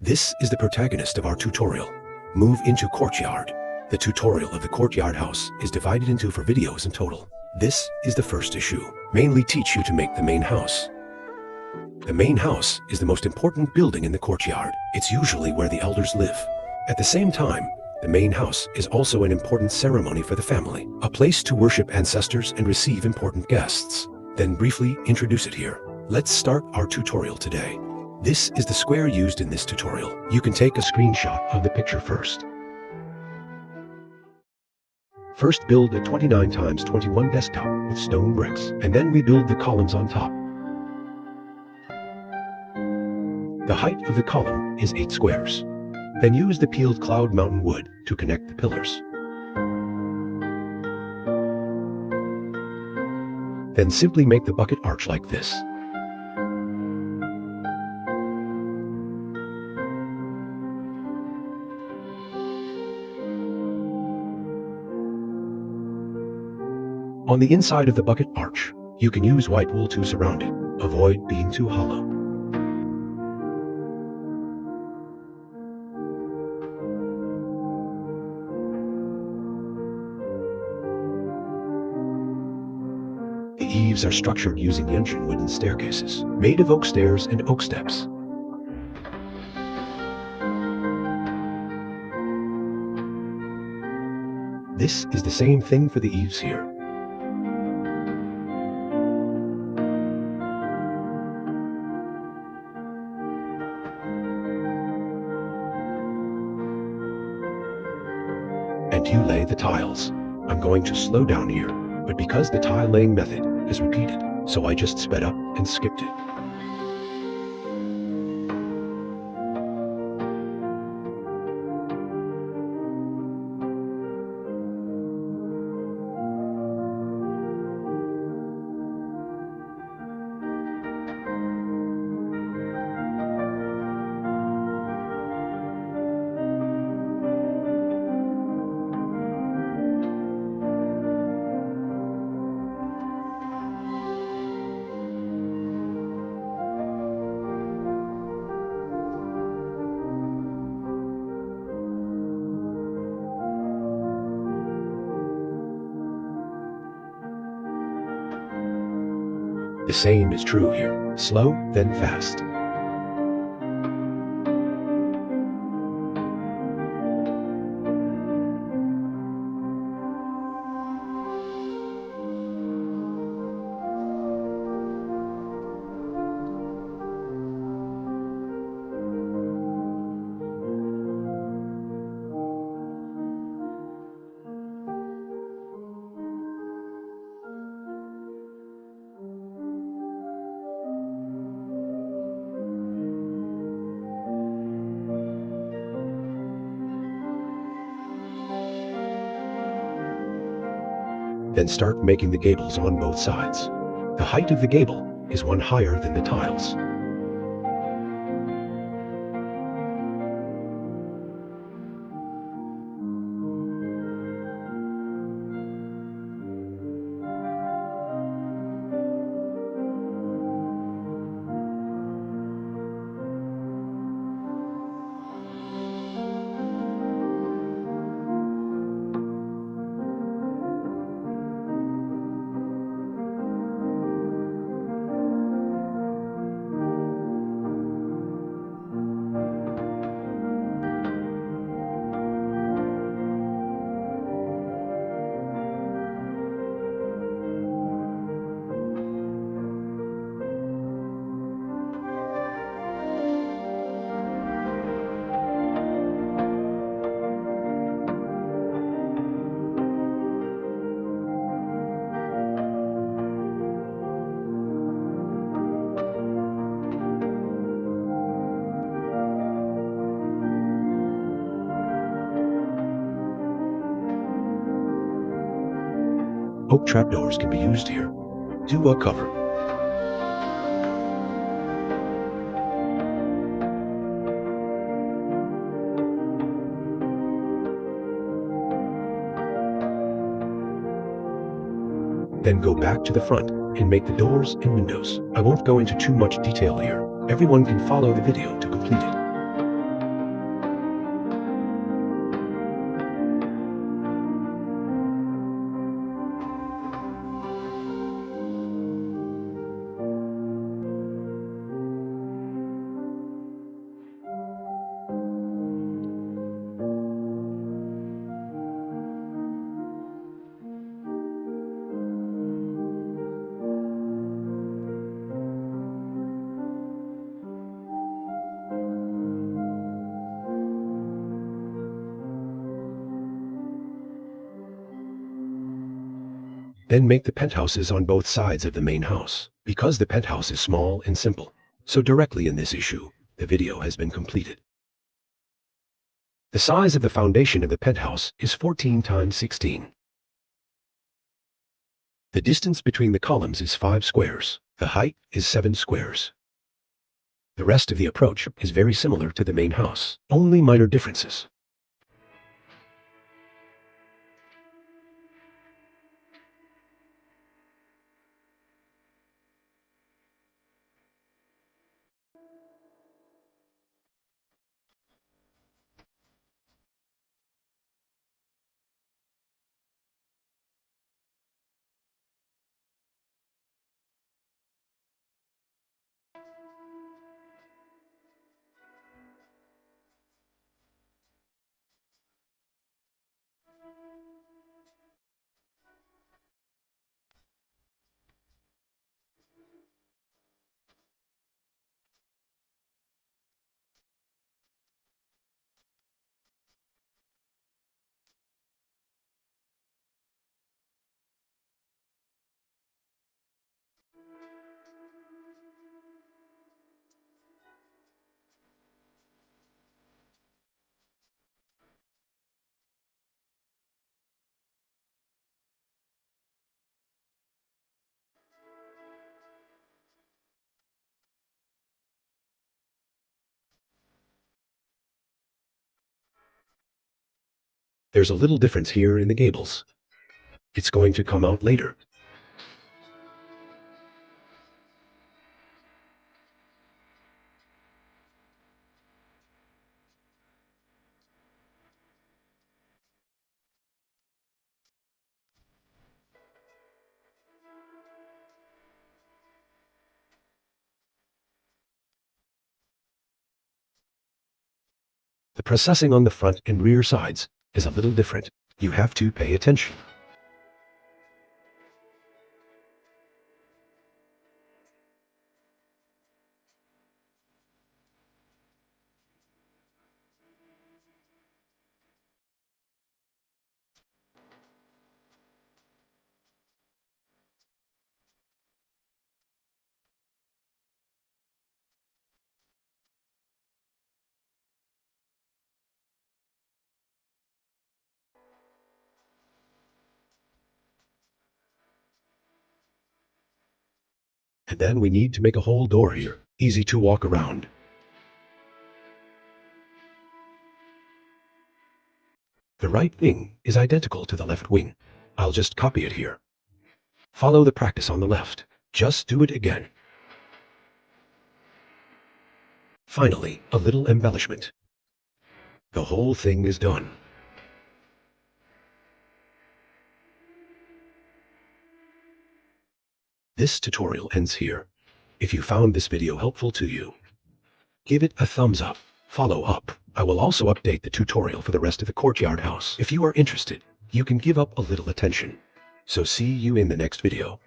This is the protagonist of our tutorial. Move into courtyard. The tutorial of the courtyard house is divided into 4 videos in total. This is the first issue. Mainly teach you to make the main house. The main house is the most important building in the courtyard. It's usually where the elders live. At the same time, the main house is also an important ceremony for the family, a place to worship ancestors and receive important guests. Then briefly introduce it here. Let's start our tutorial today. This is the square used in this tutorial. You can take a screenshot of the picture first. First build a 29x21 desktop with stone bricks, and then rebuild the columns on top. The height of the column is 8 squares. Then use the peeled cloud mountain wood to connect the pillars. Then simply make the bucket arch like this. On the inside of the bucket arch, you can use white wool to surround it. Avoid being too hollow. The eaves are structured using gentian wooden staircases, made of oak stairs and oak steps. This is the same thing for the eaves here. And you lay the tiles. I'm going to slow down here, but because the tile laying method is repeated, so I just sped up and skipped it. The same is true here. Slow, then fast. Then start making the gables on both sides. The height of the gable is 1 higher than the tiles. Oak trapdoors can be used here. Do a cover. Then go back to the front and make the doors and windows. I won't go into too much detail here. Everyone can follow the video to complete it. Then make the penthouses on both sides of the main house, because the penthouse is small and simple. So directly in this issue, the video has been completed. The size of the foundation of the penthouse is 14 times 16. The distance between the columns is 5 squares. The height is 7 squares. The rest of the approach is very similar to the main house, only minor differences. There's a little difference here in the gables. It's going to come out later. The processing on the front and rear sides is a little different. You have to pay attention. And then we need to make a whole door here, easy to walk around. The right wing is identical to the left wing. I'll just copy it here. Follow the practice on the left. Just do it again. Finally, a little embellishment. The whole thing is done. This tutorial ends here. If you found this video helpful to you, give it a thumbs up. Follow up. I will also update the tutorial for the rest of the courtyard house. If you are interested, you can give up a little attention. So see you in the next video.